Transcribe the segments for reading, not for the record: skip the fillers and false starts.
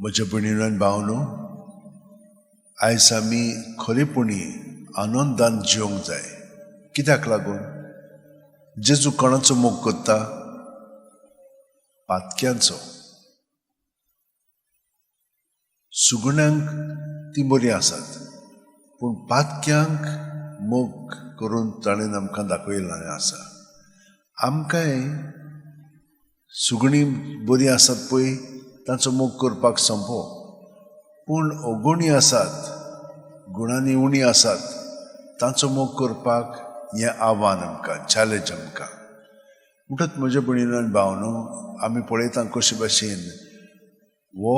म्हज्या भयणीनो आनी भावनो, आयज आमी खरेपणी आनंदान जिवंक जाय. कित्याक लागून? जेजू कोणाचो मोग करता? पातक्यांचो. सुगण्यांक ती बरी आसात, पूण पातक्यांक मोग करून ताणें आमकां दाखयलें आसा. आमकांय सुगणी बरी आसात पळय, तांचो मोग करपाक संपो. पूण अवगुणी आसात, गुणांनी उणी आसात, तांचो मोग करपाक हें आव्हान आमकां, चॅलेंज आमकां. म्हणटच म्हज्या भयणीनो आनी भावनो, आमी पळयता कशे भाशेन हो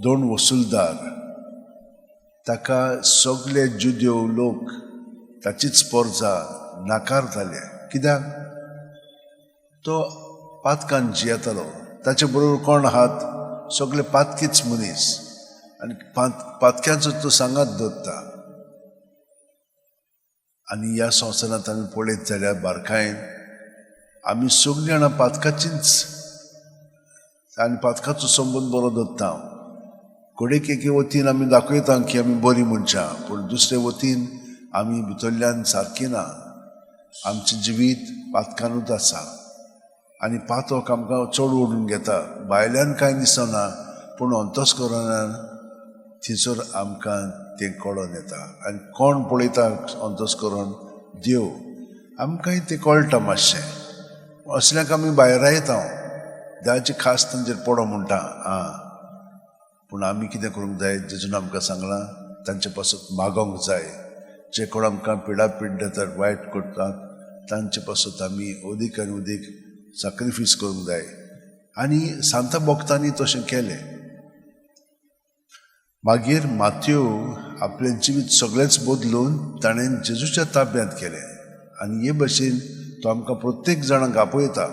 दोन वसूलदार, ताका सगळे जुद्यो लोक ताचीच पर्जा नाकारताले. कित्याक? तो पातकान जियेतालो. ताचे बरोबर कोण आहात? सगळे पातकीच मनीस, आनी पातक्यांचो तो सांगात दवरता. आनी ह्या संवसारांत आमी पळयत जाल्यार बारकायेन आमी सगळीं जाणां पातकाचीच आनी पातकाचो संबंद बरो दवरता. कोडेक एके वतीन आमी दाखयता की आमी बरीं मनशां, पूण दुसरे वतीन आमी भितरल्यान सारकीं ना. आमचें जिवीत पातकानूच आसा आनी पातक आमकां चड ओडून घेता. भायल्यान कांय दिसना, पूण अंतस्करणान थंयसर आमकां तें कळोन येता. आनी कोण पळयता अंतस्करण? देव. आमकांय तें कळटा मातशें, असल्याक आमी भायर येता. देवाची खास तांचेर पडो म्हणटा. पूण आमी कितें करूंक जाय? जेजून आमकां सांगलां, तांचे पासून मागोंक जाय. जे कोण आमकां पिडापीड दितात, वायट करतात, तांचे पासून आमी अदीक आनी अदीक सॅक्रिफीस करूंक जाय. आनी सांत भक्तांनी तशें केलें. मागीर मातयो आपलें जिवीत सगळेंच बदलून ताणें जेजूच्या ताब्यांत केलें. आनी हे भाशेन तो आमकां प्रत्येक जाणांक आपयता.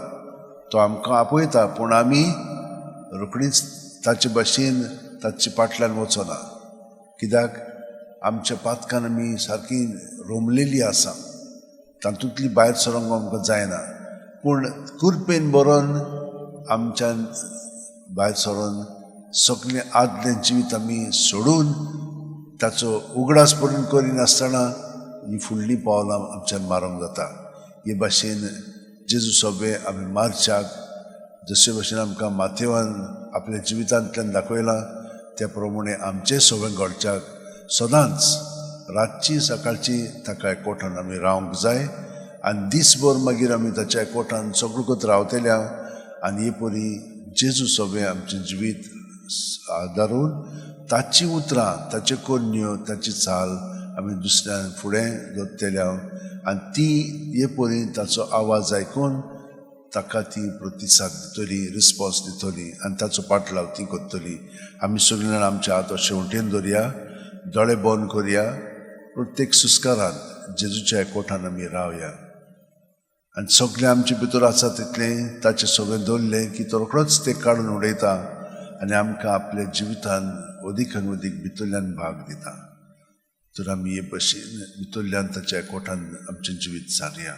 तो आमकां आपयता, पूण आमी रोखडीच ताचे भाशेन ताचे फाटल्यान वचना. कित्याक? आमच्या पातकान आमी सारकीं रोमलेलीं आसा. तातूंतली भायर सरोंक आमकां जायना. पूण कुरपेन बरोवन आमच्यान भायर सरोन सगळें आदलें जिवीत आमी सोडून ताचो उगडास पर्यंत करिनासतना ही फुडलीं पावलां आमच्यान मारूंक जाता. हे भाशेन जेजू सोबे आमी मारच्याक, जशे भाशेन आमकां मातयेवान आपल्या जिवितांतल्यान दाखयलां, त्या प्रमाणे आमचें सोबें घडच्याक सदांच रातची सकाळची ताका एकवटान आमी रावंक जाय. आनी दीसभर मागीर आमी ताच्या एकवटान सगळो रावतल्या. आनी हे परी जेजू सोबे आमचें जिवीत आदारून ताची उतरां, ताच्यो कोन्यो, ताची चाल आमी दुसऱ्यां फुडें दवरतल्या. आनी ती हे परी ताचो आवाज आयकून ताका ती प्रतिसाद दितली, रिस्पॉन्स दितली आनी ताचो पाटलाव ती करतली. आमी सगळीं जाणां आमच्या हात शेवटेन दवरया, दोळे बंद करया, प्रत्येक सुस्कारान जेजूच्या एकवटान आमी रावया. आनी सगळें आमचे भितर आसा तितलें ताचें सगळें दवरलें की तो रोखडोच तें काडून उडयता आनी आमकां आपल्या जिवितान अदीक आनी अदीक भितरल्यान भाग दिता. तर आमी हे भाशेन भितरल्यान ताच्या एकवटान आमचें जिवीत सारया.